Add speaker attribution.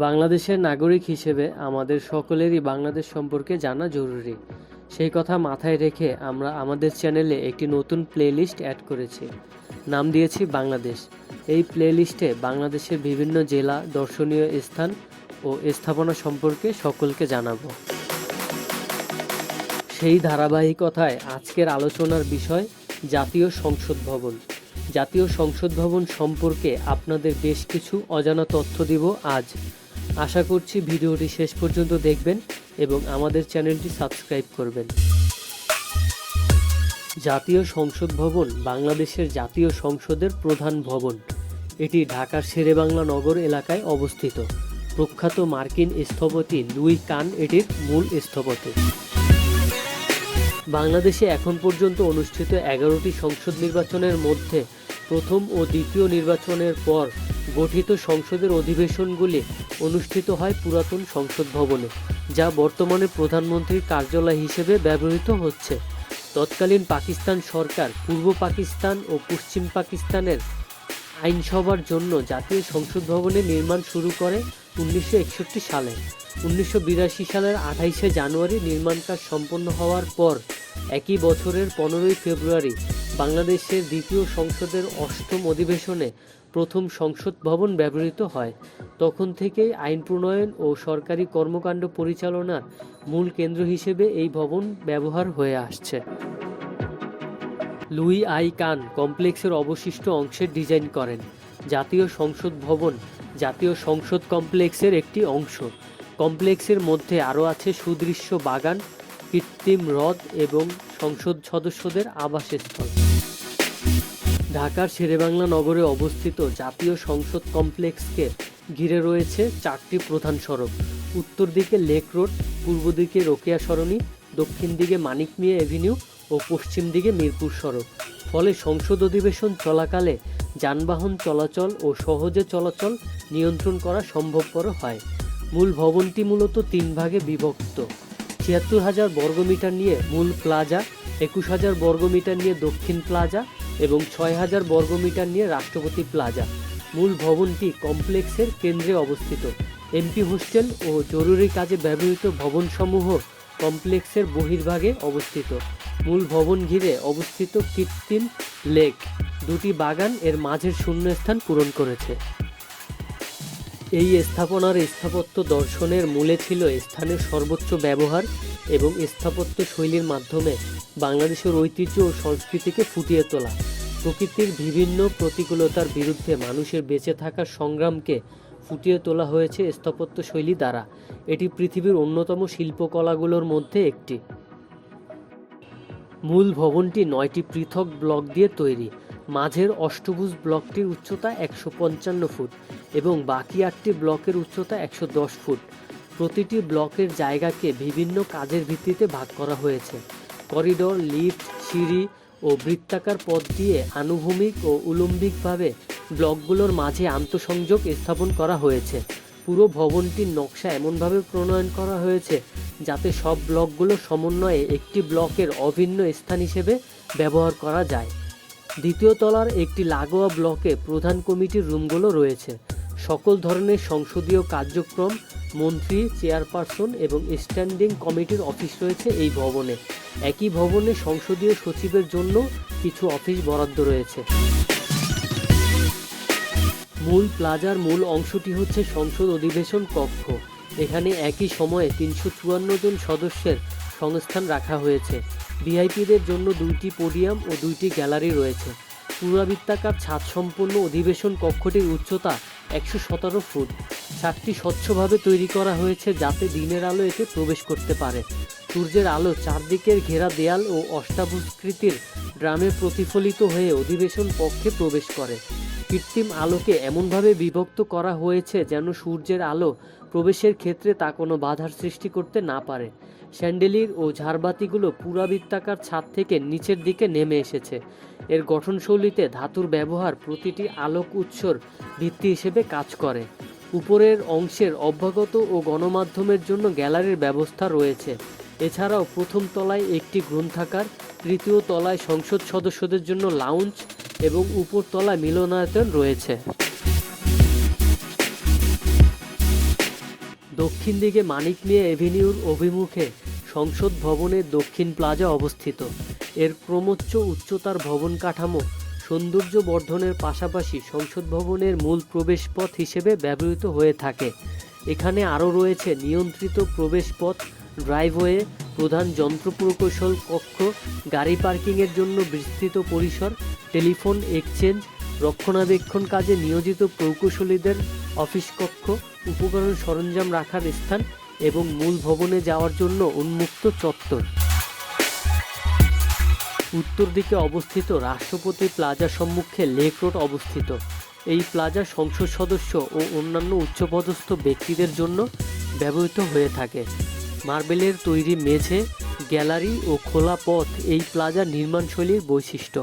Speaker 1: বাংলাদেশের নাগরিক হিসেবে আমাদের সকলেরই বাংলাদেশ সম্পর্কে জানা জরুরি। সেই কথা মাথায় রেখে আমরা আমাদের চ্যানেলে একটি নতুন প্লেলিস্ট অ্যাড করেছি। নাম দিয়েছি বাংলাদেশ। এই প্লেলিস্টে বাংলাদেশের বিভিন্ন জেলা, দর্শনীয় স্থান ও স্থাপনা সম্পর্কে সকলকে জানাবো। সেই ধারাবাহিকতায় আজকের আলোচনার বিষয় জাতীয় সংসদ ভবন। জাতীয় সংসদ ভবন সম্পর্কে আপনাদের বেশ কিছু অজানা তথ্য দিব আজ। আশা করছি ভিডিওটি শেষ পর্যন্ত দেখবেন এবং আমাদের চ্যানেলটি সাবস্ক্রাইব করবেন। জাতীয় সংসদ ভবন বাংলাদেশের জাতীয় সংসদের প্রধান ভবন। এটি ঢাকার শেরেবাংলা নগর এলাকায় অবস্থিত। প্রখ্যাত মার্কিন স্থপতি লুই কান এটির মূল স্থপতি। বাংলাদেশে এখন পর্যন্ত অনুষ্ঠিত 11টি সংসদ নির্বাচনের মধ্যে প্রথম ও দ্বিতীয় নির্বাচনের পর গঠিত সংসদের অধিবেশনগুলি অনুষ্ঠিত হয় পুরাতন সংসদ ভবনে, যা বর্তমানে প্রধানমন্ত্রীর কার্যালয় হিসেবে ব্যবহৃত হচ্ছে। তৎকালীন পাকিস্তান সরকার পূর্ব পাকিস্তান ও পশ্চিম পাকিস্তানের আইনসভার জন্য জাতীয় সংসদ ভবনের নির্মাণ শুরু করে 1961 সালে। 1982 সালের 28শে জানুয়ারি নির্মাণ কাজ সম্পন্ন হওয়ার পর একই বছরের 15ই ফেব্রুয়ারি বাংলাদেশের দ্বিতীয় সংসদের 8ম অধিবেশনে প্রথম সংসদ ভবন ব্যবহৃত হয়। তখন থেকেই আইন প্রণয়ন ও সরকারি কর্মকাণ্ড পরিচালনার মূল কেন্দ্র হিসেবে এই ভবন ব্যবহার হয়ে আসছে। লুই আই কান কমপ্লেক্সের অবশিষ্ট অংশের ডিজাইন করেন। জাতীয় সংসদ ভবন জাতীয় সংসদ কমপ্লেক্সের একটি অংশ। কমপ্লেক্সের মধ্যে আরও আছে সুদৃশ্য বাগান, কৃত্রিম হ্রদ এবং সংসদ সদস্যদের আবাসস্থল। ঢাকার শেরেবাংলা নগরে অবস্থিত জাতীয় সংসদ কমপ্লেক্সকে ঘিরে রয়েছে 4টি প্রধান সড়ক। উত্তর দিকে লেক রোড, পূর্ব দিকে রোকেয়া সরণি, দক্ষিণ দিকে মানিক মিয়া এভিনিউ ও পশ্চিম দিকে মিরপুর সড়ক। ফলে সংসদ অধিবেশন চলাকালে যানবাহন চলাচল ও সহজে চলাচল নিয়ন্ত্রণ করা সম্ভবপর হয়। মূল ভবনটি মূলত 3 ভাগে বিভক্ত। ৭৬,০০০ বর্গমিটার নিয়ে মূল প্লাজা, ২১,০০০ বর্গমিটার নিয়ে দক্ষিণ প্লাজা এবং ৬,০০০ বর্গমিটার নিয়ে রাষ্ট্রপতি প্লাজা। মূল ভবনটি কমপ্লেক্সের কেন্দ্রে অবস্থিত। এমপি হোস্টেল ও জরুরি কাজে ব্যবহৃত ভবনসমূহ কমপ্লেক্সের বহির্ভাগে অবস্থিত। মূল ভবন ঘিরে অবস্থিত কৃত্রিম লেক, 2টি বাগান এর মাঝের শূন্যস্থান পূরণ করেছে। এই স্থাপনার স্থাপত্য দর্শনের মূলে ছিল স্থানের সর্বোচ্চ ব্যবহার এবং স্থাপত্য শৈলীর মাধ্যমে বাংলাদেশের ঐতিহ্য ও সংস্কৃতিকে ফুটিয়ে তোলা। প্রকৃতির বিভিন্ন প্রতিকূলতার বিরুদ্ধে মানুষের বেঁচে থাকার সংগ্রামকে ফুটিয়ে তোলা হয়েছে স্থাপত্য শৈলী দ্বারা। এটি পৃথিবীর অন্যতম শিল্পকলাগুলোর মধ্যে একটি। মূল ভবনটি 9টি পৃথক ব্লক দিয়ে তৈরি। মাঝের অষ্টভুজ ব্লকটির উচ্চতা 155 ফুট এবং বাকি 8টি ব্লকের উচ্চতা 110 ফুট। প্রতিটি ব্লকের জায়গাকে বিভিন্ন কাজের ভিত্তিতে ভাগ করা হয়েছে। করিডোর, লিফট, সিঁড়ি ও বৃত্তাকার পথ দিয়ে আনুভূমিক ও উলম্বিকভাবে ব্লকগুলোর মাঝে আন্তঃসংযোগ স্থাপন করা হয়েছে। পুরো ভবনটির নকশা এমনভাবে প্রণয়ন করা হয়েছে যাতে সব ব্লকগুলো সমন্বয়ে একটি ব্লকের অভিন্ন স্থান হিসেবে ব্যবহার করা যায়। দ্বিতীয় তলার একটি লাগোয়া ব্লকে প্রধান কমিটির রুমগুলো রয়েছে। সকল ধরনের সংসদীয় কার্যক্রম, মন্ত্রী, চেয়ারপারসন এবং স্ট্যান্ডিং কমিটির অফিস রয়েছে এই ভবনে। একই ভবনে সংসদীয় সচিবের জন্য কিছু অফিস বরাদ্দ রয়েছে। মূল প্লাজার মূল অংশটি হচ্ছে সংসদ অধিবেশন কক্ষ। এখানে একই সময়ে 354 জন সদস্যের সংস্থান রাখা হয়েছে। ভিআইপিদের জন্য 2টি পোডিয়াম ও 2টি গ্যালারি রয়েছে। পুরাবৃত্তাকার ছাদ সম্পন্ন অধিবেশন কক্ষটির উচ্চতা 117 ফুট। ছাদটি স্বচ্ছভাবে তৈরি করা হয়েছে যাতে দিনের আলো এতে প্রবেশ করতে পারে। সূর্যের আলো চারদিকের ঘেরা দেয়াল ও অষ্টাভুজাকৃতির ড্রামে প্রতিফলিত হয়ে অধিবেশন কক্ষে প্রবেশ করে। কৃত্রিম আলোকে এমনভাবে বিভক্ত করা হয়েছে যেন সূর্যের আলো প্রবেশের ক্ষেত্রে তা কোনো বাধার সৃষ্টি করতে না পারে। স্যান্ডেলির ও ঝাড়বাতিগুলো পুরাবৃত্তাকার ছাদ থেকে নিচের দিকে নেমে এসেছে। এর গঠনশৈলীতে ধাতুর ব্যবহার প্রতিটি আলোক উৎসর ভিত্তি হিসেবে কাজ করে। উপরের অংশের অভ্যাগত ও গণমাধ্যমের জন্য গ্যালারির ব্যবস্থা রয়েছে। এছাড়াও প্রথম তলায় একটি গ্রন্থাগার, তৃতীয় তলায় সংসদ সদস্যদের জন্য লাউঞ্জ এবং উপরতলায় মিলনায়তন রয়েছে। দক্ষিণ দিকে মানিক মিয়া এভিনিউর অভিমুখে সংসদ ভবনের দক্ষিণ প্লাজা অবস্থিত। এর ক্রমোচ্চ উচ্চতার ভবন কাঠামো সৌন্দর্য বর্ধনের পাশাপাশি সংসদ ভবনের মূল প্রবেশপথ হিসেবে ব্যবহৃত হয়ে থাকে। এখানে আরও রয়েছে নিয়ন্ত্রিত প্রবেশপথ, ড্রাইভওয়ে, প্রধান যন্ত্র প্রকৌশল কক্ষ, গাড়ি পার্কিংয়ের জন্য বিস্তৃত পরিসর, টেলিফোন এক্সচেঞ্জ, রক্ষণাবেক্ষণ কাজে নিয়োজিত প্রকৌশলীদের অফিস কক্ষ, উপকরণ সরঞ্জাম রাখার স্থান এবং মূল ভবনে যাওয়ার জন্য উন্মুক্ত চত্বর। উত্তর দিকে অবস্থিত রাষ্ট্রপতি প্লাজার সম্মুখে লেক রোড অবস্থিত। এই প্লাজা সংসদ সদস্য ও অন্যান্য উচ্চপদস্থ ব্যক্তিদের জন্য ব্যবহৃত হয়ে থাকে। মার্বেলের তৈরি মেঝে, গ্যালারি ও খোলা পথ এই প্লাজার নির্মাণশৈলীর বৈশিষ্ট্য।